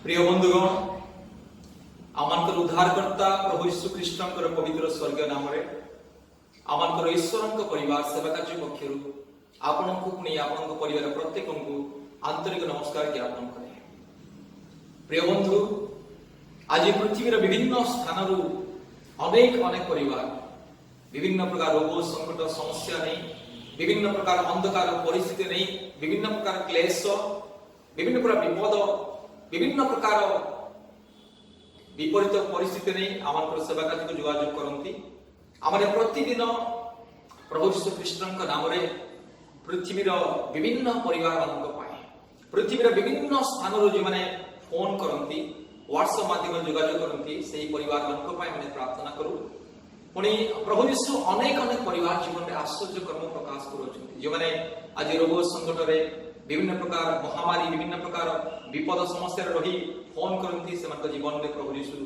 प्रिय बंधुगण आमर उद्धारकर्ता प्रभु यीशु ख्रीष्टर पवित्र स्वर्ग नाम आमर ईश्वर परिवार सेवा कार्य पक्षर आपण को पुणी आपण परिवार प्रत्येक को आंतरिक नमस्कार ज्ञापन करे। प्रिय बंधु आज पृथ्वीर विभिन्न स्थान अनेक अनेक परिवार विभिन्न प्रकार रोग संकट समस्या नहीं विभिन्न प्रकार अंधकार परिस्थिति नहीं विभिन्न प्रकार क्लेश विभिन्न प्रकार विपद विभिन्न प्रकार विपरीत परिस्थिति नहीं आम सेवा कार्य को जोगाजोग करती आम प्रतिदिन प्रभु यीशु ख्रीष्टर नाम पृथ्वीर विभिन्न परिवार पृथ्वीर विभिन्न स्थान जो मैंने फोन करती व्हाट्सएप माध्यम जोगाजोग करती से परिवार मैंने प्रार्थना करूँ पुणी प्रभु यीशु अनेक अनेक परिवार जीवन में आश्चर्य कर्म प्रकाश कर जो मैंने आज रोग संकट में विभिन्न प्रकार महामारी विभिन्न प्रकार विपद समस्या रही फोन करती से जीवन में प्रभु यीशु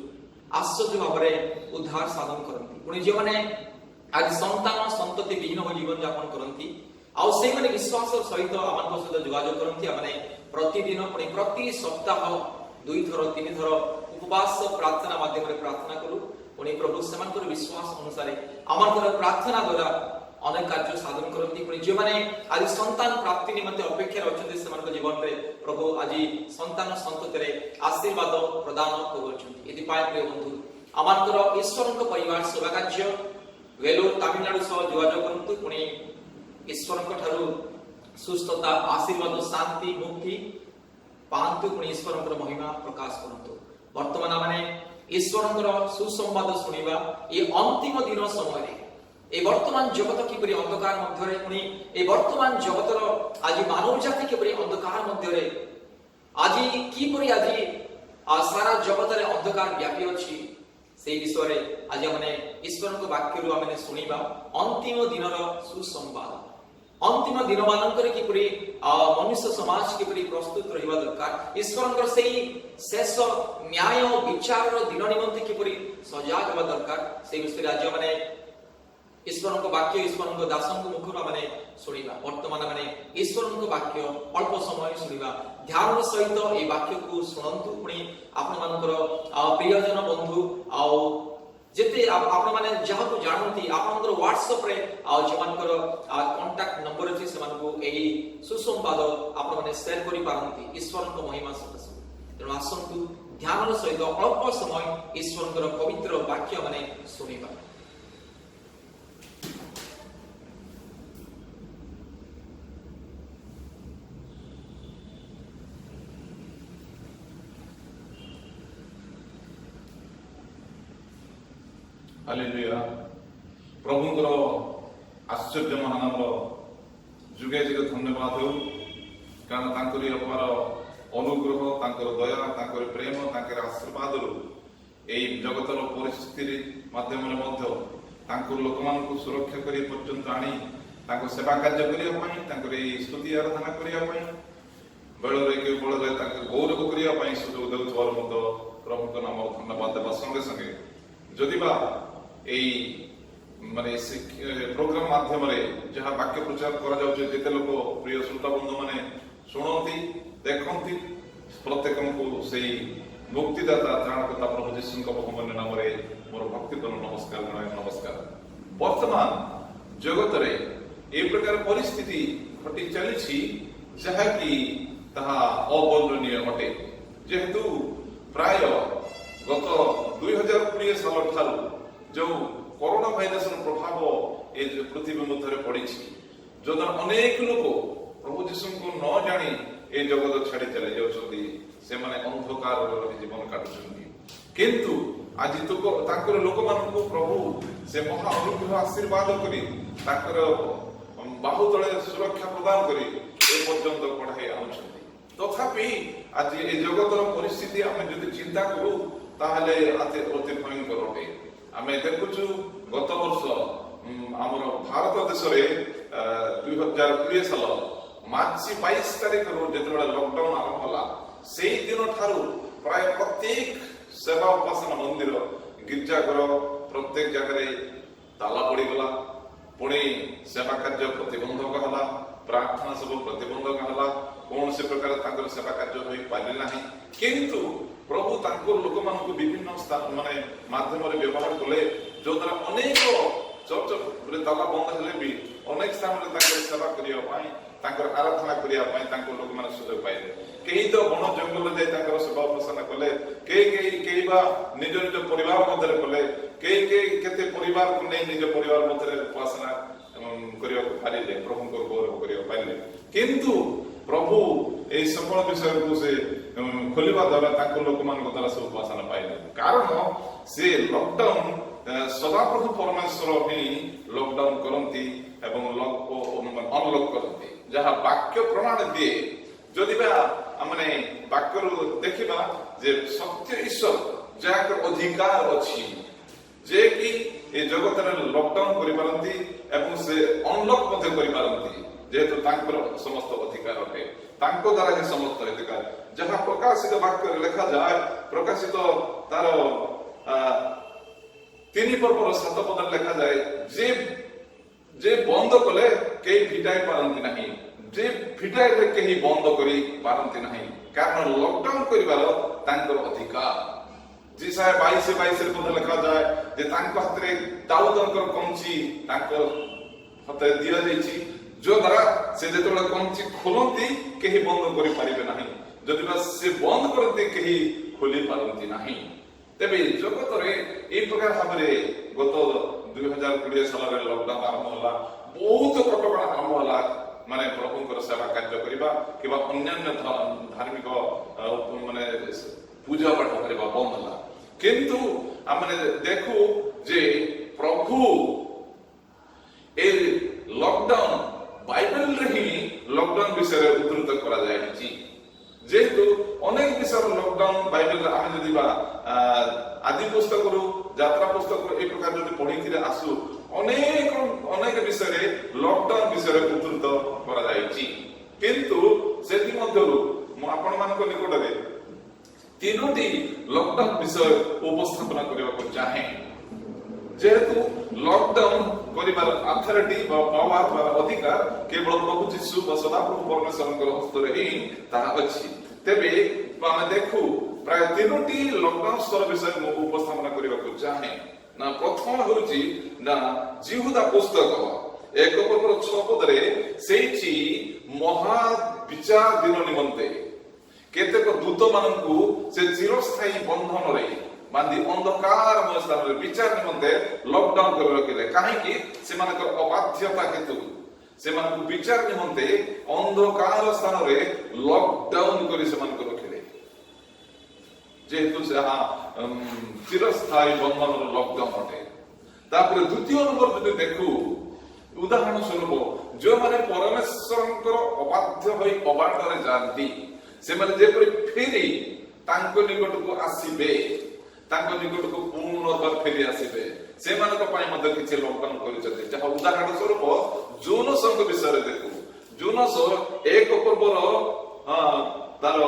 आश्चर्य भाव में उद्धार साधन करती पुणी जो मैंने आज संतान संतति विहीन हो जीवन यापन करती आउ से विश्वास सहित आम सहित जोगाजोग करती आम प्रतिदिन पुणी प्रति सप्ताह 2 थर 3 थर उपवास प्रार्थना माध्यम प्रार्थना करूँ पुणी प्रभु से विश्वास अनुसार आम प्रार्थना द्वारा अनेक कार्य साधन करती पुणी जो मैंने आज संतान प्राप्ति निमंते अपेक्षा अच्छे से जीवन में प्रभु आज संतान संतति आशीर्वाद प्रदान कर प्रिय बंधु आम ईश्वर परिवार सेवा कार्य वेलूर तमिलनाडु सह जोगाजोग करतु पुणी ईश्वर सुस्थता आशीर्वाद शांति मुक्ति पांतु पुणी ईश्वर महिमा प्रकाश करतु वर्तमान मैंने ईश्वर सुसंवाद शुणा ये अंतिम दिन समय ए वर्तमान जगत किपरि अंधकार मध्य पुणी ए वर्तमान जगतर आज मानव जाति किपरि अंधकार मध्य आज किपरि आज सारा जगत रे अंधकार व्यापी अछि से विषय आज हमने ईश्वर वाक्य आम शुणा अंतिम दिन सुसंवाद अंतिम दिन मानकर किपरि मनुष्य समाज किपरि प्रस्तुत रहिबा दरकार ईश्वर से शेष न्याय विचार दिन निमंते किपरि सजाग होगा दरकार से विषय आज मैंने ईश्वर वाक्य ईश्वर दासन मुखर मैंने शुणा वर्तमान मैंने ईश्वर वाक्य अल्प समय शुणा ध्यान सहित ये वाक्य को शुणु पुणी आपण प्रियजन बंधु आते आपण मैंने जहाँ को जानती आप व्हाट्सएप रे जो कांटेक्ट नंबर अच्छी से सुसंवाद आपण शेयर कर पारती ईश्वर महिमा सकाशे तेणु आसतु ध्यान सहित अल्प समय ईश्वर पवित्र वाक्य मैंने शुणा। हालेलुया प्रभुंकर आश्चर्य महानाम जुगे जुगे धन्यवाद हो कारण तांकरी अपार अनुग्रह तांकर दया तांकर प्रेम तांकर आशीर्वाद एई जगतर परिस्थिति माध्यम लोक मान सुरक्षा करी पर्यंत आनी तांको सेवा कार्य करिया पई तांकर एई स्तुति आराधना करिया पई बेलरे के बळरे तांकर गौरव करिया पई सुजोग देउथवार मत प्रभुଙ୍କ नाम धन्यवाद देबा संगे संगे जदिबा माने प्रोग्राम माध्यम जहाँ वाक्य प्रचार करा जाउछे जेते लोक प्रिय श्रोता बंधु माने सुनती देखती प्रत्येक को सही मुक्तिदाता त्राणकर्ता प्रभु यीशु बहुमूल्य नाम मोर भक्तिपूर्ण नमस्कार नमस्कार। वर्तमान जगत रे ए प्रकार परिस्थिति घटी चली जहाँ कि ताहा अवर्णनीय अटे जेहेतु प्राय गत 2020 साल ठारू जो कोरोना भाइरस प्रभाव ए पृथ्वी मध्य पड़ी जो अनेक लोग प्रभु यीशु को न जानी ए जगत छाड़ी चले जाउछंती से माने अंधकार रही जीवन काटुछंती किंतु आज ताकर लोक मानकु प्रभु से महा अनुग्रह आशीर्वाद करी ताकर बाहु तले सुरक्षा प्रदान करी ए पर्यंत पढ़ाई आउछंती तथापि आज ए जगतर परिस्थिति आमे जदि चिंता करू ताहले अति भयंकर अटे आमे देखुछु गत वर्ष आमर भारत देश में 2020 साल मार्च 22 तारीख जो लॉकडाउन आरंभ होला से दिन ठारू प्राय प्रत्येक सेवा उपासना मंदिर गिरजाघर प्रत्येक जगह ताला पड़गला पुणी सेवा कार्य प्रतिबंधक है प्रार्थना सब प्रतिबंधक है କୌଣସି ପ୍ରକାର ତାଙ୍କର ସେବା କାର୍ଯ୍ୟ ହୋଇପାରିଲେ ନାହିଁ। କିନ୍ତୁ ପ୍ରଭୁ ତାଙ୍କ ଲୋକମାନଙ୍କୁ ବିଭିନ୍ନ ସ୍ଥାନ ମାନେ ମାଧ୍ୟମରେ ବ୍ୟବହାର କଲେ, ଯୋଉଦ୍ୱାରା ଅନେକ ଚର୍ଚ୍ଚରେ ତାଲା ବନ୍ଦ ହେଲେ ବି ଅନେକ ସ୍ଥାନରେ ତାଙ୍କର ସେବା କରିବା ପାଇଁ, ତାଙ୍କର ଆରାଧନା କରିବା ପାଇଁ ତାଙ୍କ ଲୋକମାନେ ସୁଯୋଗ ପାଇଲେ। କେହି ତ ବଣ ଜଙ୍ଗଲରେ ଯାଇ ତାଙ୍କର ସେବା ଉପାସନା କଲେ, କେହି ବା ନିଜ ନିଜ ପରିବାର ମଧ୍ୟରେ କଲେ, କେହି କେତେ ପରିବାରକୁ ନେଇ ନିଜ ପରିବାର ମଧ୍ୟରେ ଉପାସନା କରିବାକୁ ପାରିଲେ, ପ୍ରଭୁଙ୍କର ଗୌରବ କରିବାକୁ ପାରିଲେ। କିନ୍ତୁ ପ୍ରଭୁ ଏହି ସକଳ ବିଷୟକୁ ସେ ଖୋଲିବା ଦ୍ୱାରା ତାଙ୍କ ଲୋକମାନଙ୍କ ଦ୍ୱାରା ସେ ଉପାସନା ପାଇଲେ। କାରଣ ସେ ଲକଡାଉନ ସଦାପ୍ରଭୁ ପରମେଶ୍ୱର ହିଁ ଲକଡାଉନ କରନ୍ତି ଏବଂ ଅନଲକ୍ କରନ୍ତି, ଯାହା ବାକ୍ୟ ପ୍ରମାଣ ଦିଏ। ଯଦି ବା ଆମେ ବାକ୍ୟରୁ ଦେଖିବା ଯେ ସତ୍ୟ ଈଶ୍ୱର ଯାହାଙ୍କର ଅଧିକାର ଅଛି, ଯେ କି ଏ ଜଗତରେ ଲକଡାଉନ କରିପାରନ୍ତି ଏବଂ ସେ ଅନଲକ୍ ମଧ୍ୟ କରିପାରନ୍ତି, ଯେହେତୁ ତାଙ୍କର ସମସ୍ତ ଅଧିକାର ଅଟେ, ତାଙ୍କ ଦ୍ୱାରା ହିଁ ସମସ୍ତ ଅଧିକାର। ଯାହା ପ୍ରକାଶିତ ବାକ୍ୟରେ ଲେଖାଯାଏ, ପ୍ରକାଶିତ ତାର 3 ପର୍ବର 7 ପଦରେ ଲେଖାଯାଏ, ଯେ ବନ୍ଦ କଲେ କେହି ଫିଟାଇ ପାରନ୍ତି ନାହିଁ, ଯେ ଫିଟାଇଲେ କେହି ବନ୍ଦ କରି ପାରନ୍ତି ନାହିଁ, କାରଣ ଲକଡାଉନ କରିବାର ତାଙ୍କର ଅଧିକାର। ଜିସାୟ 22:22 ମଧ୍ୟ ଲେଖାଯାଏ ଯେ ତାଙ୍କ ହାତରେ ଦାଉଦଙ୍କର କଞ୍ଚି ତାଙ୍କ ହାତରେ ଦିଆଯାଇଛି, ଯଦ୍ୱାରା ସେ ଯେତେବେଳେ କଞ୍ଚି ଖୋଲନ୍ତି କେହି ବନ୍ଦ କରିପାରିବେ ନାହିଁ, ଯଦି ବା ସେ ବନ୍ଦ କରନ୍ତି କେହି ଖୋଲି ପାରନ୍ତି ନାହିଁ। ତେବେ ଜଗତରେ এই ପ୍ରକାର ଭାବରେ ଗତ 2020 ସାଲରେ ଲକଡାଉନ ଆରମ୍ଭ ହେଲା, ବହୁତ କଟକଣା ଆରମ୍ଭ ହେଲା, ମାନେ ପ୍ରଭୁଙ୍କର ସେବା କାର୍ଯ୍ୟ କରିବା କିମ୍ବା ଅନ୍ୟାନ୍ୟ ଧାର୍ମିକ ମାନେ ପୂଜା ପାଠ କରିବା ବନ୍ଦ ହେଲା। କିନ୍ତୁ ଆମେ ଦେଖୁ ଯେ ପ୍ରଭୁ ଏ ଲକଡାଉନ ବାଇବେଲରେ ହିଁ ଲକଡାଉନ ବିଷୟରେ ଉଦ୍ଧୃତ କରାଯାଇଛି। ଯେହେତୁ ଅନେକ ବିଷୟର ଲକଡାଉନ ବାଇବେଲରେ ଆମେ ଯଦି ବା ଆଦି ପୁସ୍ତକରୁ ଯାତ୍ରା ପୁସ୍ତକରୁ এই ପ୍ରକାର ଯଦି ପଢିକିରି ଆସୁ, ଅନେକ ବିଷୟରେ ଲକଡାଉନ ବିଷୟରେ ଉଦ୍ଧୃତ କରାଯାଇଛି। କିନ୍ତୁ ସେଥିମଧ୍ୟରୁ ମୁଁ ଆପଣମାନଙ୍କ ନିକଟରେ 3ଟି ଲକଡାଉନ ବିଷୟ ଉପସ୍ଥାପନ କରିବାକୁ ଚାହେଁ। ଯେହେତୁ ଲକଡାଉନ କରିବାର ଅଥରିଟି ବା ପାୱାର ବା ଅଧିକାର କେବଳ ପ୍ରଭୁ ଯୀଶୁ ବା ସଦାପ୍ରଭୁ ପରମେଶ୍ୱରଙ୍କର ହସ୍ତରେ ହିଁ ତାହା ଅଛି। ତେବେ ଆମେ ଦେଖୁ ପ୍ରାୟ 3ଟି ଲକଡାଉନ ସ୍ତର ବିଷୟ ମୁଁ ଉପସ୍ଥାପନ କରିବାକୁ ଚାହେଁ। ନା ପ୍ରଥମ ହେଉଛି ନା ଜିହୁଦା ପୁସ୍ତକ 1 ପର୍ବର 6 ପଦରେ ସେଇଠି ମହାବିଚାର ଦିନ ନିମନ୍ତେ କେତେକ ଦୂତ ମାନଙ୍କୁ ସେ ଚିରସ୍ଥାୟୀ ବନ୍ଧନରେ ବାନ୍ଧି ଅନ୍ଧକାରମୟ ସ୍ଥାନରେ ବିଚାର ନିମନ୍ତେ ଲକଡାଉନ କରି ରଖିଲେ। କାହିଁକି? ସେମାନଙ୍କର ଅବାଧ୍ୟତା ହେତୁ ସେମାନଙ୍କୁ ବିଚାର ନିମନ୍ତେ ଅନ୍ଧକାର ସ୍ଥାନରେ ଲକଡାଉନ କରି ସେମାନଙ୍କୁ ରଖିଲେ, ଯେହେତୁ ଯାହା ଚିରସ୍ଥାୟୀ ବନ୍ଧନର ଲକଡାଉନ ଅଟେ। ତାପରେ ଦ୍ୱିତୀୟ ନମ୍ବର ଯଦି ଦେଖୁ, ଉଦାହରଣ ସ୍ୱରୂପ ଯେଉଁମାନେ ପରମେଶ୍ୱରଙ୍କର ଅବାଧ୍ୟ ହୋଇ ଅବାଟରେ ଯାଆନ୍ତି, ସେମାନେ ଯେପରି ଫେରି ତାଙ୍କ ନିକଟକୁ ଆସିବେ, ତାଙ୍କ ନିକଟକୁ ପୁନର୍ବାର ଫେରି ଆସିବେ, ସେମାନଙ୍କ ପାଇଁ ମଧ୍ୟ କିଛି ଲକଡାଉନ କରିଛନ୍ତି। ଯାହା ଉଦାହରଣ ସ୍ୱରୂପ ଜୋନସଙ୍କ ବିଷୟରେ ଦେଖୁ। ଜୋନସ 1 ପର୍ବର ତାର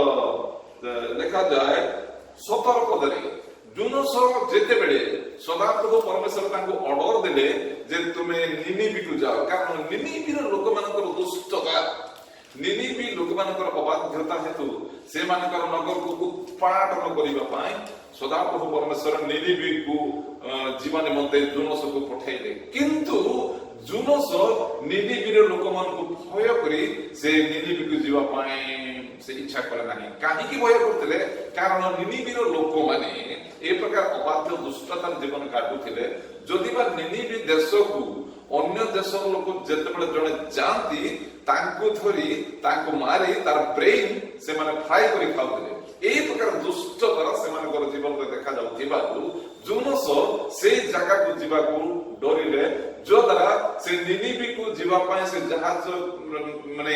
ଲେଖାଯାଏ 17 ପଦରେ, ଜୋନସ ଯେତେବେଳେ ସଦାପ୍ରଭୁ ପରମେଶ୍ୱର ତାଙ୍କୁ ଅର୍ଡର ଦେଲେ ଯେ ତୁମେ ନିନିବିକୁ ଯାଅ, କାରଣ ନିନିବିର ଲୋକମାନଙ୍କର ଦୁଷ୍ଟତା, ନିନିବି ଲୋକମାନଙ୍କର ଅବାଧ୍ୟତା ହେତୁ ସେମାନଙ୍କର ନଗରକୁ ଉତ୍ପାଟନ କରିବା ପାଇଁ ସଦାପ୍ରଭୁ ପରମେଶ୍ୱର ନିନିବିକୁ ଯିବା ନିମନ୍ତେ ଜୋନସକୁ ପଠାଇଲେ। କିନ୍ତୁ ଜୋନସ ନିନିବିର ଲୋକମାନଙ୍କୁ ଭୟ କରି ସେ ନିନିବିକୁ ଯିବା ପାଇଁ ସେ ଇଚ୍ଛା କଲେ ନାହିଁ। କାହିଁକି ଭୟ କରୁଥିଲେ? କାରଣ ନିନିବିର ଲୋକମାନେ ଏ ପ୍ରକାର ଅବାଧ୍ୟ ଦୁଷ୍ଟତାର ଜୀବନ କାଟୁଥିଲେ। ଯଦି ବା ନିନିବି ଦେଶକୁ ଅନ୍ୟ ଦେଶର ଲୋକ ଯେତେବେଳେ ଜଣେ ଯାଆନ୍ତି, ତାଙ୍କୁ ଧରି ତାଙ୍କୁ ମାରି ତାର ବ୍ରେନ୍ ସେମାନେ ଫ୍ରାଏ କରି ଖାଉଥିଲେ। এই ପ୍ରକାର ଦୁଷ୍ଟତା ସେମାନଙ୍କର ଜୀବନରେ ଦେଖାଯାଉଥିବାରୁ ଜୋନସ ସେଇ ଜାଗାକୁ ଯିବାକୁ ଡରିଲେ, ଯଦ୍ୱାରା ସେ ନିନିବିକୁ ଯିବା ପାଇଁ ସେ ଜାହାଜ ମାନେ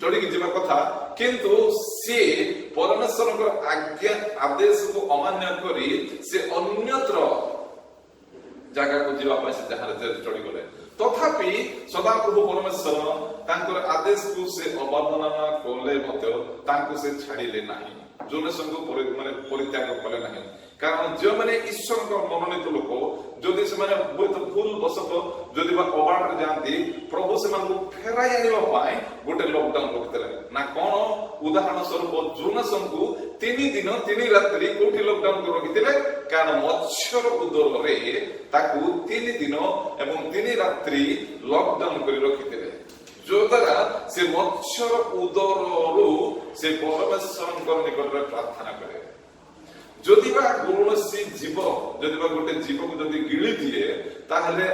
ଚଢିକି ଯିବା କଥା, କିନ୍ତୁ ସେ ପରମେଶ୍ୱରଙ୍କର ଆଜ୍ଞା ଆଦେଶକୁ ଅମାନ୍ୟ କରି ସେ ଅନ୍ୟତ୍ର ଜାଗାକୁ ଯିବା ପାଇଁ ସେ ଜାହାଜରେ ଚଢିଗଲେ। ତଥାପି ସଦାପ୍ରଭୁ ପରମେଶ୍ୱର ତାଙ୍କର ଆଦେଶକୁ ସେ ଅବମାନନା କଲେ ମଧ୍ୟ ତାଙ୍କୁ ସେ ଛାଡ଼ିଲେ ନାହିଁ, ଜୋନସଙ୍କୁ ପରିତ୍ୟାଗ କଲେ ନାହିଁ। କାରଣ ଯେଉଁମାନେ ଈଶ୍ୱରଙ୍କ ମନୋନୀତ ଲୋକ, ଯଦି ସେମାନେ ହୁଏତ ଭୁଲ ବଶତଃ ଯଦି ବା ଅବାଟରେ ଯାଆନ୍ତି, ପ୍ରଭୁ ସେମାନଙ୍କୁ ଫେରାଇ ଆଣିବା ପାଇଁ ଗୋଟେ ଲକଡାଉନ ରଖିଥିଲେ। ନା କଣ? ଉଦାହରଣ ସ୍ୱରୂପ ଜୋନାସଙ୍କୁ 3 ଦିନ 3 ରାତ୍ରି କୋଉଠି ଲକଡାଉନ କରି ରଖିଥିଲେ? କାରଣ ମତ୍ସ୍ୟର ଉଦରରେ ତାକୁ 3 ଦିନ ଏବଂ 3 ରାତ୍ରି ଲକଡାଉନ କରି ରଖିଥିଲେ, ଯୋଦ୍ୱାରା ସେ ମତ୍ସ୍ୟର ଉଦରରୁ ସେ ପରମେଶ୍ୱରଙ୍କର ନିକଟରେ ପ୍ରାର୍ଥନା କରେ। ଯଦିବା କୌଣସି ଜୀବ ଯଦିବା ଗୋଟେ ଜୀବକୁ ଯଦି ଗିଳି ଦିଏ ତାହେଲେ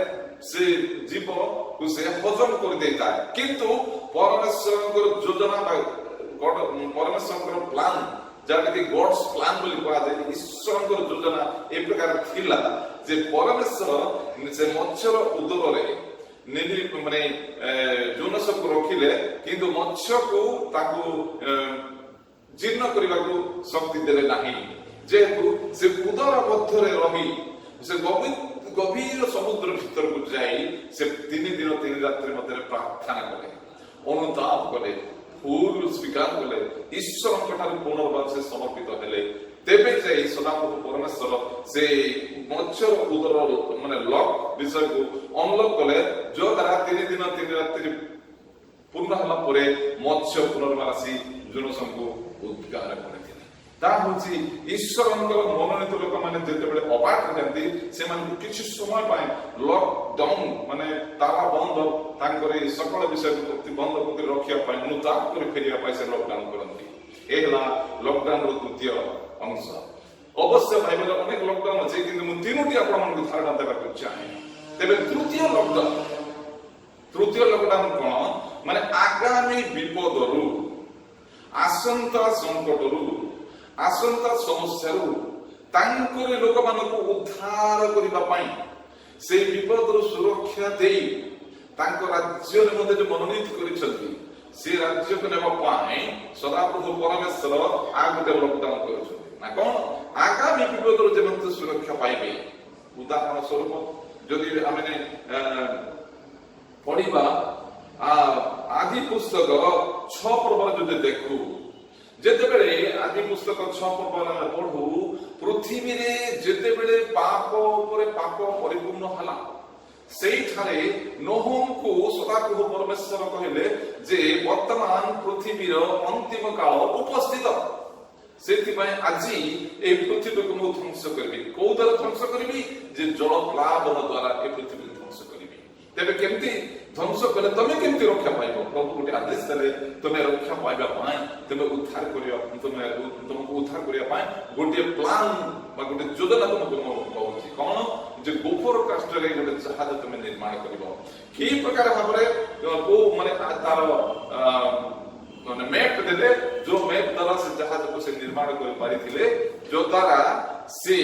ସେ ଜୀବକୁ ସେ ହଜମ କରିଦେଇଥାଏ, କିନ୍ତୁ ପରମେଶ୍ୱରଙ୍କର ଯୋଜନା ବା ପରମେଶ୍ୱରଙ୍କର ପ୍ଲାନ, ଯାହାକି ଗଡ୍ସ ପ୍ଲାନ ବୋଲି କୁହାଯାଏ, ଈଶ୍ୱରଙ୍କର ଯୋଜନା ଏ ପ୍ରକାର ଥିଲା ଯେ ପରମେଶ୍ୱର ସେ ମତ୍ସ୍ୟର ଉଦରରେ ମାନେ ଜୋନାସକୁ ରଖିଲେ, କିନ୍ତୁ ମତ୍ସ୍ୟକୁ ତାକୁ ଜୀର୍ଣ୍ଣ କରିବାକୁ ଶକ୍ତି ଦେଲେ ନାହିଁ, ଯେହେତୁ ସେ ଉଦର ମଧ୍ୟରେ ରହି ସେ ଗଭୀର ସମୁଦ୍ର ଭିତରକୁ ଯାଇ ସେ 3 ଦିନ 3 ରାତ୍ରି ମଧ୍ୟରେ ପ୍ରାର୍ଥନା କଲେ, ଅନୁତାପ କଲେ, ଭୁଲ ସ୍ୱୀକାର କଲେ, ଈଶ୍ୱରଙ୍କ ଠାରୁ ପୁନର୍ବାର ସେ ସମର୍ପିତ ହେଲେ। ତେବେ ଯାଇ ସଦାପ୍ରଭୁ ପରମେଶ୍ୱର ସେ ମତ୍ସ୍ୟର ଉଦର ମାନେ ଲକ୍ ବିଷୟକୁ ଅନଲକ୍ କଲେ, ଯୋଦ୍ୱାରା 3 ଦିନ 3 ରାତ୍ରି ପୂର୍ଣ୍ଣ ହେଲା ପରେ ମତ୍ସ୍ୟ ପୁନର୍ବାର ଆସି ଜୋନାସଙ୍କୁ ଉଦ୍ଧାର କରିଥିଲେ। ତାହା ହେଉଛି ଈଶ୍ୱରଙ୍କର ମନୋନୀତ ଲୋକମାନେ ଯେତେବେଳେ ଅବାଟ ଯାଆନ୍ତି ସେମାନଙ୍କୁ କିଛି ସମୟ ପାଇଁ ଲକଡାଉନ ମାନେ ତାଲା ବନ୍ଦ ତାଙ୍କର এই সকল বিষয়କୁ ପ୍ରତିବନ୍ଧ କରି ରଖିବା ପାଇଁ ଅନୁତାପ କରି ଫେରିବା ପାଇଁ ସେ ଲକଡାଉନ କରନ୍ତି। ଏ ହେଲା ଲକଡାଉନର ଦ୍ୱିତୀୟ ଅଂଶ। ଅବଶ୍ୟ ବାଇବେଲରେ ଅନେକ ଲକଡାଉନ ଅଛି, କିନ୍ତୁ ମୁଁ 3ଟି ଆପଣମାନଙ୍କୁ ଧାରଣା ଦେବାକୁ ଚାହେଁ। ତେବେ ତୃତୀୟ ଲକଡାଉନ କଣ? ମାନେ ଆଗାମୀ ବିପଦରୁ, ଆସନ୍ତା ସଂକଟରୁ, ଆସନ୍ତା ସମସ୍ୟାରୁ ତାଙ୍କରି ଲୋକମାନଙ୍କୁ ଉଦ୍ଧାର କରିବା ପାଇଁ, ସେଇ ବିପଦରୁ ସୁରକ୍ଷା ଦେଇ ତାଙ୍କ ରାଜ୍ୟ ନିମନ୍ତେ ଯୋଉ ମନୋନୀତ କରିଛନ୍ତି ସେ ରାଜ୍ୟକୁ ନେବା ପାଇଁ ସଦାପ୍ରଭୁ ପରମେଶ୍ୱର ଆଉ ଗୋଟେ ଲକଡାଉନ କରୁଛନ୍ତି। ନା କଣ? ଆଗାମୀ ବିପଦରୁ ଯେମିତି ସୁରକ୍ଷା ପାଇବେ। ଉଦାହରଣ ସ୍ୱରୂପ ଯଦି ଆମେ ପଢିବା ଆଦି ପୁସ୍ତକ 6 ପର୍ବର ଯଦି ଦେଖୁ, ଯେତେବେଳେ ଆଦି ପୁସ୍ତକ 6 ପର୍ବର ଆମେ ପଢୁ, ପୃଥିବୀରେ ଯେତେବେଳେ ପାପ ଉପରେ ପାପ ପରିପୂର୍ଣ୍ଣ ହେଲା, ସେଇଠାରେ ନୋହଙ୍କୁ ସଦାପ୍ରଭୁ ପରମେଶ୍ୱର କହିଲେ ଯେ ବର୍ତ୍ତମାନ ପୃଥିବୀର ଅନ୍ତିମ କାଳ ଉପସ୍ଥିତ, ସେଥିପାଇଁ ଆଜି এই ପୃଥିବୀକୁ ମୁଁ ଧ୍ୱଂସ କରିବି। କୋଉ ଦ୍ୱାରା ଧ୍ୱଂସ କରିବି? ଯେ ଜଳ ପ୍ଲାବନ ଦ୍ୱାରା এই ପୃଥିବୀକୁ ଧ୍ୱଂସ କରିବି। ତେବେ କେମିତି ଧ୍ୱଂସ କଲେ ତମେ କେମିତି ରକ୍ଷା ପାଇବ? ପ୍ରଭୁ ଗୋଟେ ଆଦେଶ ଦେଲେ, ତମେ ରକ୍ଷା ପାଇବା ପାଇଁ, ତମେ ଉଦ୍ଧାର କରିବା, ତମକୁ ଉଦ୍ଧାର କରିବା ପାଇଁ ଗୋଟିଏ ପ୍ଲାନ ବା ଗୋଟେ ଯୋଜନା ତମକୁ କହୁଛି। କଣ? ଯେ ଗୋବର କାଷ୍ଟରେ ଗୋଟେ ଜାହାଜ ତମେ ନିର୍ମାଣ କରିବ। କି ପ୍ରକାର ଭାବରେ କୋଉ ମାନେ ତାର ମାନେ ମ୍ୟାପ ଦେଲେ, ଯୋଉ ମ୍ୟାପ ଦ୍ୱାରା ସେ ଜାହାଜକୁ ସେ ନିର୍ମାଣ କରିପାରିଥିଲେ, ଯୋଦ୍ୱାରା ସେ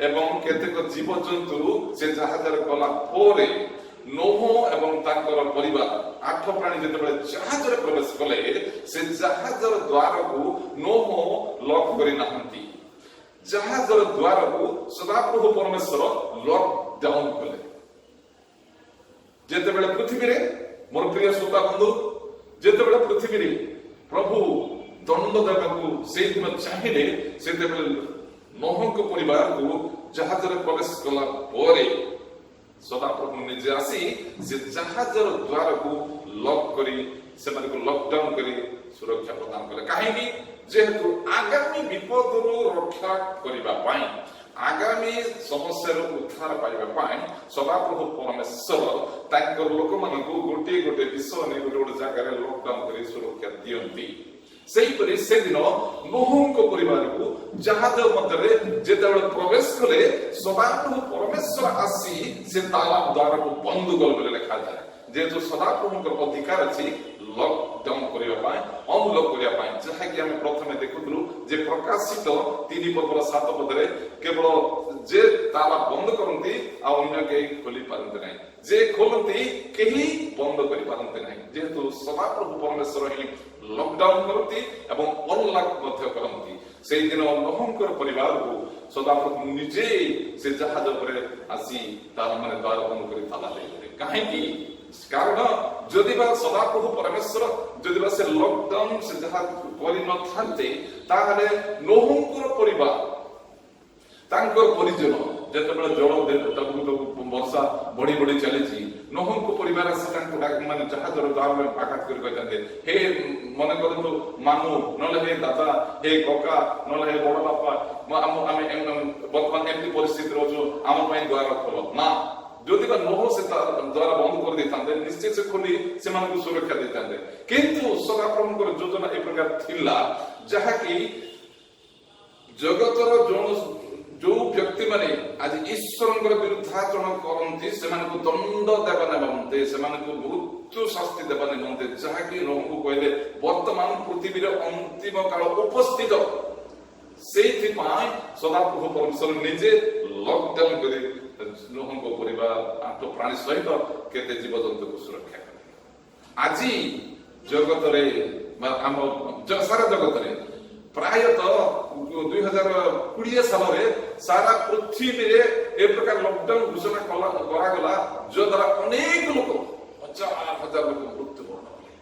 ଏବଂ କେତେକ ଜୀବଜନ୍ତୁ ସେ ଜାହାଜରେ ଗଲା ପରେ ନୋହ ଏବଂ ତାଙ୍କର ପରିବାର 8 ପ୍ରାଣୀ ଯେତେବେଳେ ଜାହାଜରେ ପ୍ରବେଶ କଲେ, ସେ ଜାହାଜର ଦ୍ୱାରକୁ ନୋହ ଲକ୍ କରିନାହାନ୍ତି। ଜାହାଜର ଦ୍ୱାରକୁ ସଦାପ୍ରଭୁ ପରମେଶ୍ୱର ଲକଡାଉନ କଲେ। ଯେତେବେଳେ ପୃଥିବୀରେ, ମୋର ପ୍ରିୟ ଶ୍ରୋତା ବନ୍ଧୁ, ଯେତେବେଳେ ପୃଥିବୀରେ ପ୍ରଭୁ ଦଣ୍ଡ ଦେବାକୁ ସେଇଦିନ ଚାହିଁଲେ, ସେତେବେଳେ ନୋହଙ୍କ ପରିବାରକୁ ଜାହାଜରେ ପ୍ରବେଶ କଲା ପରେ ସଦାପ୍ରଭୁ ନିଜେ ଆସି ସେ ଜାହାଜର ଦ୍ୱାରକୁ ଲକ୍ କରି ସେମାନଙ୍କୁ ଲକଡାଉନ କରି ସୁରକ୍ଷା ପ୍ରଦାନ କଲେ। କାହିଁକି? ଯେହେତୁ ଆଗାମୀ ବିପଦରୁ ରକ୍ଷା କରିବା ପାଇଁ, ଆଗାମୀ ସମସ୍ୟାରୁ ଉଦ୍ଧାର ପାଇବା ପାଇଁ ସଦାପ୍ରଭୁ ପରମେଶ୍ୱର ତାଙ୍କର ଲୋକମାନଙ୍କୁ ଗୋଟିଏ ଗୋଟିଏ ବିଷୟ ନେଇ ଗୋଟେ ଗୋଟେ ଜାଗାରେ ଲକଡାଉନ କରି ସୁରକ୍ଷା ଦିଅନ୍ତି। ସେହିପରି ସେଦିନ ନୋହଙ୍କ ପରିବାରକୁ ଜାହାଜ ମଧ୍ୟରେ ଯେତେବେଳେ ପ୍ରବେଶ କଲେ, ସଦାପ୍ରଭୁ ପରମେଶ୍ୱର ଆସି ସେ ତାଲା ଦ୍ୱାରକୁ ବନ୍ଦ କଲେ ବୋଲି ଲେଖାଯାଏ। ଯେହେତୁ ସଦାପ୍ରଭୁଙ୍କର ଅଧିକାର ଅଛି ଲକଡାଉନ କରିବା ପାଇଁ, ଅନଲକ୍ କରିବା ପାଇଁ, ଯାହାକି ଆମେ ପ୍ରଥମେ ଦେଖୁଥିଲୁ ଯେ ପ୍ରକାଶିତ 3 ପର୍ବର 7 ପଦରେ କେବଳ ଯେ ତାଲା ବନ୍ଦ କରନ୍ତି ଆଉ ଅନ୍ୟ କେହି ଖୋଲି ପାରନ୍ତି ନାହିଁ, ଯେ ଖୋଲନ୍ତି କେହି ବନ୍ଦ କରିପାରନ୍ତି ନାହିଁ। ଯେହେତୁ ସଦାପ୍ରଭୁ ପରମେଶ୍ୱର ହିଁ ଲକଡାଉନ କରନ୍ତି ଏବଂ ଅନଲକ୍ ମଧ୍ୟ କରନ୍ତି। ସେଇଦିନ ନୋହଙ୍କର ପରିବାରକୁ ସଦାପ୍ରଭୁ ନିଜେ ସେ ଜାହାଜ ଉପରେ ଆସି ତାର ମାନେ ଦ୍ୱାର ବନ୍ଦ କରି ତାଲା ଦେଇଥିଲେ। କାହିଁକି? କାରଣ ଯଦିବା ସଦାପ୍ରଭୁ ପରମେଶ୍ୱର ଯଦିବା ସେ ଲକଡାଉନ ସେ ଯାହା କରିନଥାନ୍ତେ, ତାହେଲେ ନୋହଙ୍କର ପରିବାର, ତାଙ୍କର ପରିଜନ ଯେତେବେଳେ ଜଳ ବର୍ଷା ବଢି ବଢି ଚାଲିଛି ନୋହଙ୍କ ପରିବାର ଆସି ତାଙ୍କୁ ମାନେ ଜାହାଜର ଦ୍ୱାରରେ ଆଘାତ କରି କହିଥାନ୍ତି, ହେ ମନେ କରନ୍ତୁ ମାମୁଁ, ନହେଲେ ହେ ଦାଦା, ହେ କକା, ନହେଲେ ହେ ବଡ ବାପା, ଆମେ ବର୍ତ୍ତମାନ ଏମିତି ପରିସ୍ଥିତିରେ ଅଛୁ, ଆମ ପାଇଁ ଦ୍ୱାର ଖୋଲ। ନା, ଯଦି ବା ନୋହ ସେ ଦ୍ୱାର ବନ୍ଦ କରିଦେଇଥାନ୍ତେ ନିଶ୍ଚୟ ସେ ଖୋଲି ସେମାନଙ୍କୁ ସୁରକ୍ଷା ଦେଇଥାନ୍ତେ। କିନ୍ତୁ ସଦାପ୍ରଭୁଙ୍କର ଯୋଜନା ଏ ପ୍ରକାର ଥିଲା, ଯାହାକି ଜଗତର ଯୋଉ ବ୍ୟକ୍ତି ମାନେ ଆଜି ଈଶ୍ୱରଙ୍କର ବିରୁଦ୍ଧାଚରଣ କରନ୍ତି ସେମାନଙ୍କୁ ଦଣ୍ଡ ଦେବା ନିମନ୍ତେ, ସେମାନଙ୍କୁ ମୃତ୍ୟୁ ଶାସ୍ତି ଦେବା ନିମନ୍ତେ, ଯାହାକି ନୋହଙ୍କୁ କହିଲେ ବର୍ତ୍ତମାନ ପୃଥିବୀର ଅନ୍ତିମ କାଳ ଉପସ୍ଥିତ। ସେଇଥିପାଇଁ ସଦାପ୍ରଭୁ ପରମେଶ୍ୱର ନିଜେ ଲକଡାଉନ କରି ନୋହଙ୍କ ପରିବାର ଆଠ ପ୍ରାଣୀ ସହିତ କେତେ ଜୀବଜନ୍ତୁଙ୍କୁ ସୁରକ୍ଷା କଲେ। ଆଜି ଜଗତରେ ଆମ ସାରା ଜଗତରେ ପ୍ରାୟତଃ 2020 ସାଲରେ ସାରା ପୃଥିବୀରେ ଏ ପ୍ରକାର ଲକଡାଉନ ଘୋଷଣା କରାଗଲା, ଯଦ୍ୱାରା ଅନେକ ଲୋକ, ହଜାର ହଜାର ଲୋକ ମୃତ୍ୟୁବରଣ କଲେ,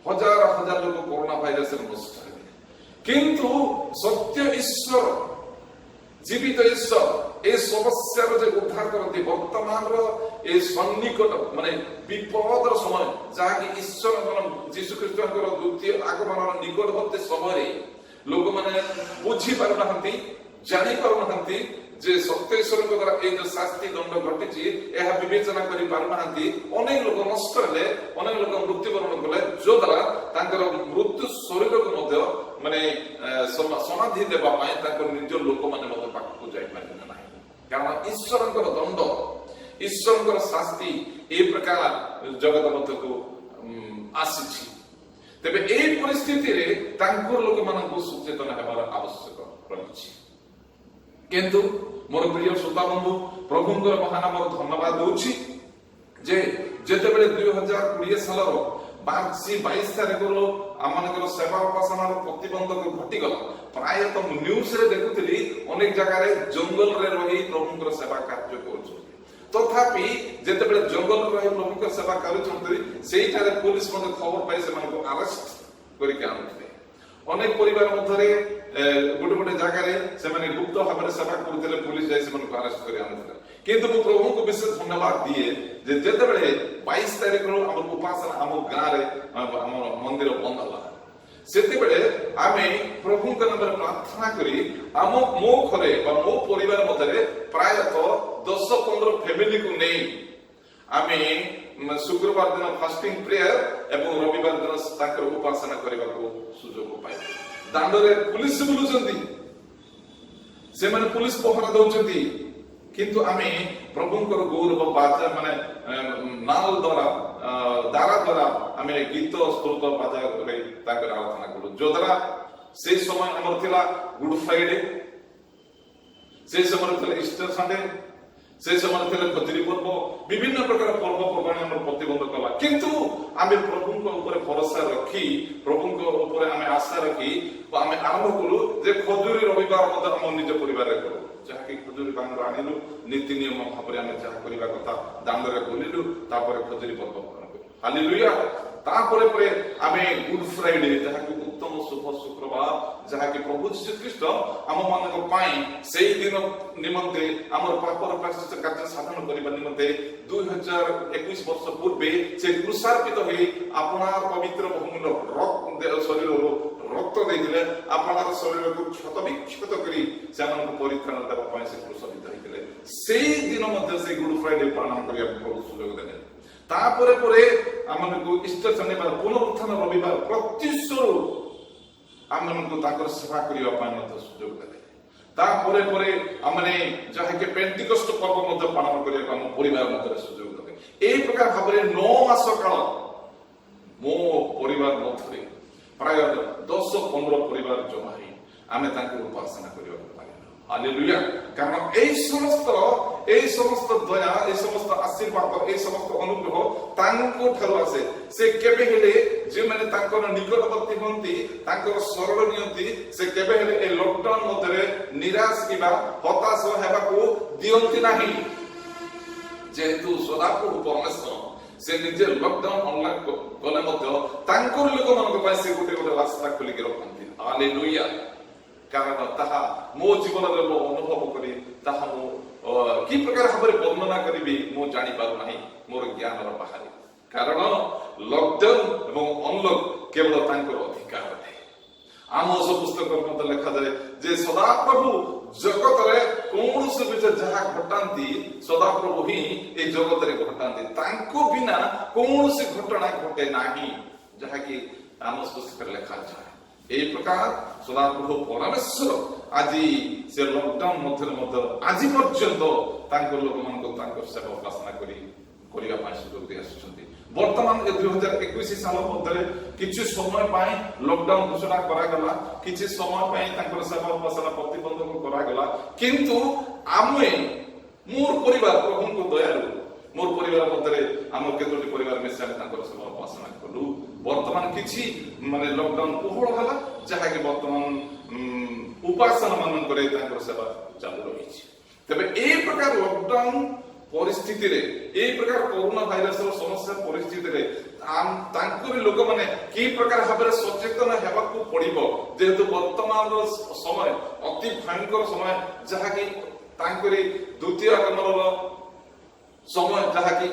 ହଜାର ହଜାର ଲୋକ କରୋନା ଭାଇରସରେ ନଷ୍ଟ ହେଲେ। କିନ୍ତୁ ସତ୍ୟ ଈଶ୍ୱର, ଜୀବିତ ଈଶ୍ୱର ଏ ସମସ୍ୟାର ଯେ ଉଦ୍ଧାର କରନ୍ତି, ବର୍ତ୍ତମାନର ଏ ସନ୍ନିକଟ ମାନେ ବିପଦର ସମୟ, ଯାହାକି ଈଶ୍ୱରଙ୍କର ଯୀଶୁ ଖ୍ରୀଷ୍ଟଙ୍କର ଦ୍ୱିତୀୟ ଆଗମନର ନିକଟବର୍ତ୍ତୀ ସମୟରେ ଲୋକମାନେ ବୁଝି ପାରୁନାହାନ୍ତି, ଜାଣି ପାରୁନାହାନ୍ତି ଯେ ସତ୍ୟ ଈଶ୍ୱରଙ୍କ ଦ୍ୱାରା ଏଇ ଯୋଉ ଶାସ୍ତି ଦଣ୍ଡ ଘଟିଛି ଏହା ବିବେଚନା କରି ପାରୁନାହାନ୍ତି। ଅନେକ ଲୋକ ନଷ୍ଟ ହେଲେ, ଅନେକ ଲୋକ ମୃତ୍ୟୁବରଣ କଲେ, ଯଦ୍ୱାରା ତାଙ୍କର ମୃତ୍ୟୁ ଶରୀରକୁ ମଧ୍ୟ ମାନେ ସମାଧି ଦେବା ପାଇଁ ତାଙ୍କ ନିଜ ଲୋକମାନେ ମଧ୍ୟ ପାଖକୁ ଯାଇପାରିଲେ ନାହିଁ। କାରଣ ଈଶ୍ୱରଙ୍କର ଦଣ୍ଡ, ଈଶ୍ୱରଙ୍କର ଶାସ୍ତି ଏ ପ୍ରକାର ଜଗତ ମଧ୍ୟକୁ ଆସିଛି। ତେବେ এই ପରିସ୍ଥିତିରେ ତାଙ୍କର ଲୋକମାନଙ୍କୁ ସଚେତନ ହେବାର ଆବଶ୍ୟକ ରହିଛି। କିନ୍ତୁ ମୋର ପ୍ରିୟ ଶ୍ରୋତା ବନ୍ଧୁ, ପ୍ରଭୁଙ୍କର ମହାନାମର ଧନ୍ୟବାଦ ଦଉଛି ଯେ ଯେତେବେଳେ 2020 ସାଲର ମାର୍ଚ୍ଚ 22 ତାରିଖରୁ ଆମମାନଙ୍କର ସେବା ଉପାସନାର ପ୍ରତିବନ୍ଧକ ଘଟିଗଲା, ପ୍ରାୟତଃ ନ୍ୟୁଜରେ ଦେଖୁଥିଲି ଅନେକ ଜାଗାରେ ଜଙ୍ଗଲରେ ରହି ପ୍ରଭୁଙ୍କର ସେବା କାର୍ଯ୍ୟ କରୁଛନ୍ତି। ତଥାପି ଯେତେବେଳେ ଜଙ୍ଗଲରେ ରହି ପ୍ରଭୁଙ୍କ ସେବା କରୁଛନ୍ତି, ସେଇଠାରେ ପୋଲିସ ମଧ୍ୟ ଖବର ପାଇ ସେମାନଙ୍କୁ ଆରେଷ୍ଟ କରିକି ଆଣୁଥିଲେ। ଅନେକ ପରିବାର ମଧ୍ୟରେ ଗୋଟେ ଗୋଟେ ଜାଗାରେ ସେମାନେ ଗୁପ୍ତ ଭାବରେ ସେବା କରୁଥିଲେ, ପୋଲିସ ଯାଇ ସେମାନଙ୍କୁ ଆରେଷ୍ଟ କରି ଆଣୁଥିଲେ। କିନ୍ତୁ ମୁଁ ପ୍ରଭୁଙ୍କୁ ବିଶେଷ ଧନ୍ୟବାଦ ଦିଏ ଯେ ଯେତେବେଳେ 22 ତାରିଖରୁ ଆମର ଉପାସନା ଆମ ଗାଁରେ ଆମ ମନ୍ଦିର ବନ୍ଦ ହେଲା, ସେତେବେଳେ ଆମେ ପ୍ରଭୁଙ୍କ ନାମରେ ପ୍ରାର୍ଥନା କରି ମୋ ଘରେ ବା ମୋ ପରିବାର ମଧ୍ୟରେ ପ୍ରାୟତଃ 10-15 ଫ୍ୟାମିଲିକୁ ନେଇ ଆମେ ଶୁକ୍ରବାର ଦିନ ଫାଷ୍ଟିଂ ପ୍ରେୟର ଏବଂ ରବିବାର ଦିନ ତାଙ୍କର ଉପାସନା କରିବାକୁ ସୁଯୋଗ ପାଇଲେ। ଦାଣ୍ଡରେ ପୁଲିସ ବୁଲୁଛନ୍ତି, ସେମାନେ ପୁଲିସ ପହରା ଦଉଛନ୍ତି, କିନ୍ତୁ ଆମେ ପ୍ରଭୁଙ୍କର ଗୌରବ ବାଜା ମାନେ ନାଲ ଦ୍ୱାରା ଦାରା ଦ୍ୱାରା ଆମେ ଗୀତ ସ୍ତୋତ୍ର ବାଜା କରି ତାଙ୍କର ଆରାଧନା କରୁ। ଯଦ୍ୱାରା ସେଇ ସମୟ ଆମର ଥିଲା ଗୁଡ ଫ୍ରାଇଡେ, ସେଇ ସମୟରେ ଥିଲା ଇଷ୍ଟର ସଣ୍ଡେ, সেই সময় ଥିଲେ ଖଜୁରୀ ପର୍ବ, ବିଭିନ୍ନ ପ୍ରକାର ପର୍ବପର୍ବାଣି ଆମର ପ୍ରତିବନ୍ଧ କଲା। କିନ୍ତୁ ଆମେ ପ୍ରଭୁଙ୍କ ଉପରେ ଭରସା ରଖି, ପ୍ରଭୁଙ୍କ ଉପରେ ଆମେ ଆଶା ରଖି ଆମେ ଆରମ୍ଭ କଲୁ ଯେ ଖଜୁରୀ ରବିବାର ମଧ୍ୟ ଆମ ନିଜ ପରିବାରରେ କରୁ, ଯାହାକି ଖଜୁରୀ ବାଙ୍ଗର ଆଣିଲୁ, ନୀତି ନିୟମ ଭାବରେ ଆମେ ଯାହା କରିବା କଥା ଦାଣ୍ଡରେ ବୁଲିଲୁ, ତାପରେ ଖଜୁରୀ ପର୍ବ ପାଳନ କଲୁ। ହାଲେଲୁୟା। ତାପରେ ପରେ ଆମେ ଗୁଡ ଫ୍ରାଇଡେ, ଯାହାକି ଉତ୍ତମ ଶୁଭ ଶୁକ୍ରବାର, ଯାହାକି ପ୍ରଭୁ ଯୀଶୁ ଖ୍ରୀଷ୍ଟ ଆମ ମାନଙ୍କ ପାଇଁ ସେଇ ଦିନ ନିମନ୍ତେ ଆମର ପାପର ପ୍ରାୟଶ୍ଚିତ୍ତ କାର୍ଯ୍ୟ ସାଧନ କରିବା ନିମନ୍ତେ 2021 ବର୍ଷ ପୂର୍ବେ ସେ କୃଷାର୍ପିତ ହୋଇ ଆପଣାର ପବିତ୍ର ବହୁମୂଲ୍ୟ ଶରୀରରୁ ରକ୍ତ ଦେଇଥିଲେ, ଆପଣାର ଶରୀରକୁ କ୍ଷତ ବିକ୍ଷତ କରି ସେମାନଙ୍କୁ ପରିତ୍ରାଣ ଦେବା ପାଇଁ ସେ କୃଷାର୍ପିତ ହୋଇଥିଲେ। ସେଇ ଦିନ ମଧ୍ୟ ସେଇ ଗୁଡ ଫ୍ରାଇଡେ ପାଳନ କରିବାକୁ ପ୍ରଭୁ ସୁଯୋଗ ଦେଲେ। ତାପରେ ପରେ ଆମମାନଙ୍କୁ ଇଷ୍ଟର ଶନିବାର, ପୁନରୁତ୍ଥାନ ରବିବାର ପ୍ରତ୍ୟୁଷରୁ ଆମମାନଙ୍କୁ ତାଙ୍କର ସେବା କରିବା ପାଇଁ ମଧ୍ୟ ସୁଯୋଗ ଦେଲେ। ତାପରେ ପରେ ଆମେ ଯାହାକି ପେଣ୍ଟିକଷ୍ଟ ପର୍ବ ମଧ୍ୟ ପାଳନ କରିବାକୁ ଆମ ପରିବାର ମଧ୍ୟରେ ସୁଯୋଗ ଦେଲେ। এই ପ୍ରକାର ଭାବରେ 9 ମାସ କାଳ ମୋ ପରିବାର ମଧ୍ୟରେ ପ୍ରାୟ 10-15 ପରିବାର ଜମା ହେଇ ଆମେ ତାଙ୍କୁ ଉପାସନା କରିବାକୁ ପାଇଲୁ। ହାଲେଲୁୟା। କାରଣ এই সমস্ত দয়া, এই সমস্ত আশীর্বাদ, এই সমস্ত অনুগ্রহ ତାଙ୍କ ଠାରୁ ଆସେ। ସେ କେବେ ହେଲେ ଯେଉଁମାନେ ତାଙ୍କର ନିକଟବର୍ତ୍ତୀ ହୁଅନ୍ତି, ତାଙ୍କର ଶରଣ ନିଅନ୍ତି, ସେ କେବେ ହେଲେ ଏ ଲକଡାଉନ ମଧ୍ୟରେ ନିରାଶ କିମ୍ବା ହତାଶ ହେବାକୁ ଦିଅନ୍ତି ନାହିଁ। ଯେହେତୁ ସଦାପ୍ରଭୁ ପରମେଶ୍ୱର ସେ ନିଜେ ଲକଡାଉନ ଅନଲାଇନ କଲେ ମଧ୍ୟ ତାଙ୍କର ଲୋକମାନଙ୍କ ପାଇଁ ସେ ଗୋଟେ ରାସ୍ତା ଖୋଲିକି ରଖନ୍ତି। ହାଲେଲୁୟା। କାରଣ ତାହା ମୋ ଜୀବନରେ ମୁଁ ଅନୁଭବ କରି ତାହା ମୁଁ କି ପ୍ରକାର ଭାବରେ ବର୍ଣ୍ଣନା କରିବି ମୁଁ ଜାଣିପାରୁ ନାହିଁ ମୋର ଜ୍ଞାନର ବାହାରେ। କାରଣ ଲକଡାଉନ ଏବଂ ଅନଲକ୍ କେବଳ ତାଙ୍କର ଅଧିକାର ଅଟେ। ଆମୋସ ପୁସ୍ତକରେ ମଧ୍ୟ ଲେଖାଯାଏ ଯେ ସଦାପ୍ରଭୁ ଜଗତରେ କୌଣସି ବିଷୟ ଯାହା ଘଟାନ୍ତି ସଦାପ୍ରଭୁ ହିଁ ଏ ଜଗତରେ ଘଟାନ୍ତି, ତାଙ୍କ ବିନା କୌଣସି ଘଟଣା ଘଟେ ନାହିଁ, ଯାହାକି ଆମୋସ ପୁସ୍ତକରେ ଲେଖାଯାଏ। এই প্রকার সদাপ্রভু পরমেশ্বর আজি সে লকডাউন মধ্যে মধ্যে আজি পর্যন্ত তাঙ্কর লোকমানଙ୍କୁ ତାଙ୍କର ସେବା ଉପାସନା କରିବା ପାଇଁ ସୁଯୋଗ ଦେଇ ଆସୁଛନ୍ତି। ବର୍ତ୍ତମାନ 2021 ସାଲ ମଧ୍ୟରେ କିଛି ସମୟ ପାଇଁ ଲକଡାଉନ ଘୋଷଣା କରାଗଲା, କିଛି ସମୟ ପାଇଁ ତାଙ୍କର ସେବା ଉପାସନା ପ୍ରତିବନ୍ଧକ କରାଗଲା, କିନ୍ତୁ ଆମେ ମୋର ପରିବାର ପ୍ରଭୁଙ୍କ ଦୟାରୁ ମୋର ପରିବାର ମଧ୍ୟରେ ଆମର କେତୋଟି ପରିବାର ମିଶି ଆମେ ତାଙ୍କର ସେବା ଉପାସନା କଲୁ। ବର୍ତ୍ତମାନ କିଛି ମାନେ ଲକଡାଉନ କୋହଳ ହେଲା, ଯାହାକି ବର୍ତ୍ତମାନ ଉପାସନା ମାନଙ୍କରେ ତାଙ୍କର ସେବା ଚାଲୁ ରହିଛି। ତେବେ এই ପ୍ରକାର ଲକଡାଉନ ପରିସ୍ଥିତିରେ, এই ପ୍ରକାର କରୋନା ଭାଇରସର ସମସ୍ୟା ପରିସ୍ଥିତିରେ ତାଙ୍କରି ଲୋକମାନେ କି ପ୍ରକାର ଭାବରେ ସଚେତନ ହେବାକୁ ପଡିବ, ଯେହେତୁ ବର୍ତ୍ତମାନର ସମୟ ଅତି ଭୟଙ୍କର ସମୟ, ଯାହାକି ତାଙ୍କରି ଦ୍ୱିତୀୟ ଆଗମନର ସମୟ, ଯାହାକି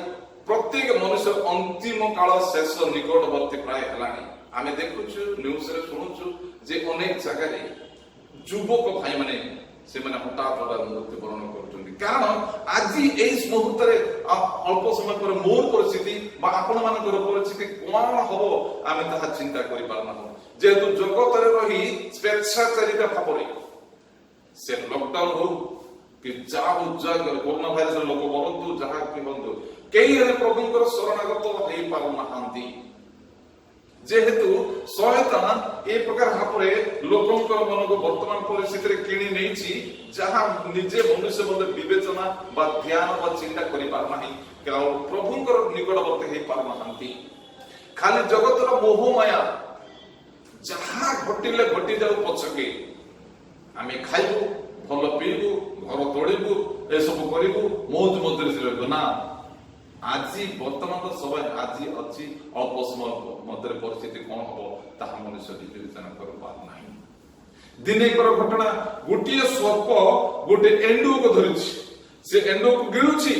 ପ୍ରତ୍ୟେକ ମନୁଷ୍ୟ ଅନ୍ତିମ କାଳ ଶେଷ ନିକଟବର୍ତ୍ତୀ ପ୍ରାୟ ହେଲାଣି। ଆମେ ଦେଖୁଛୁ ନ୍ୟୁଜରେ ଶୁଣୁଛୁ ଯେ ଅନେକ ଜାଗାରେ ଯୁବକ ଭାଇମାନେ ସେମାନେ ହଠାତ୍ ହଠାତ୍ ମୃତ୍ୟୁବରଣ କରୁଛନ୍ତି। କାରଣ ଆଜି ଏଇ ମୁହୂର୍ତ୍ତରେ ଅଳ୍ପ ସମୟ ପରେ ମୋର ପରିସ୍ଥିତି ବା ଆପଣମାନଙ୍କର ପରିସ୍ଥିତି କଣ ହବ ଆମେ ତାହା ଚିନ୍ତା କରିପାରୁନାହୁଁ। ଯେହେତୁ ଜଗତରେ ରହି ସ୍ୱେଚ୍ଛାଚାରିତା ଭାବରେ ସେ ଲକଡାଉନ ହଉ କି ଯାହା କରୋନା ଭାଇରସ ଲୋକ ମରନ୍ତୁ, ଯାହା କି ହୁଅନ୍ତୁ, କେହି ହେଲେ ପ୍ରଭୁଙ୍କର ଶରଣାଗତ ହେଇପାରୁନାହାନ୍ତି। ଯେହେତୁ ଶୟତାନ ଏ ପ୍ରକାର ଭାବରେ ଲୋକଙ୍କର ମନକୁ ବର୍ତ୍ତମାନ ପରିସ୍ଥିତିରେ କିଣି ନେଇଛି, ଯାହା ନିଜେ ମନୁଷ୍ୟ ମଧ୍ୟ ବିବେଚନା ବା ଧ୍ୟାନ ବା ଚିନ୍ତା କରିପାରୁନାହିଁ, କାରଣ ପ୍ରଭୁଙ୍କର ନିକଟବର୍ତ୍ତୀ ହେଇପାରୁନାହାନ୍ତି। ଖାଲି ଜଗତର ମୋହମାୟା ଯାହା ଘଟିଲେ ଘଟି ଯାଉ ପଛକେ ଆମେ ଖାଇବୁ, ଭଲ ପିଇବୁ, ଘର ତୋଳିବୁ, ଏସବୁ କରିବୁ, ମୌଜ ମଜଲିସ ରହିବୁ ନା। ଆଜି ବର୍ତ୍ତମାନର ସମୟ ଆଜି ଅଛି, ଅଳ୍ପ ସମୟ ମଧ୍ୟରେ ପରିସ୍ଥିତି କଣ ହବ ତାହା ମନୁଷ୍ୟ ବିବେଚନା କରିପାରୁନାହିଁ। ଦିନେକର ଘଟଣା, ଗୋଟିଏ ସର୍ପ ଗୋଟେ ଏଣ୍ଡୁଅକୁ ଧରିଛି, ସେ ଏଣ୍ଡୁଅକୁ ଗିଳୁଛି,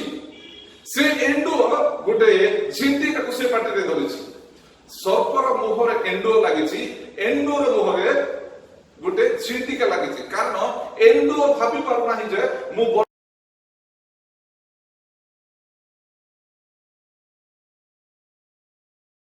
ସେ ଏଣ୍ଡୁଅ ଗୋଟେ ଝିଣ୍ଟିକାକୁ ସେ ପାଟିରେ ଧରିଛି। ସର୍ପର ମୁହଁରେ ଏଣ୍ଡୁଅ ଲାଗିଛି, ଏଣ୍ଡୁଅର ମୁହଁରେ ଗୋଟେ ଝିଣ୍ଟିକା ଲାଗିଛି, କାରଣ ଏଣ୍ଡୁଅ ଭାବି ପାରୁନାହିଁ ଯେ ମୁଁ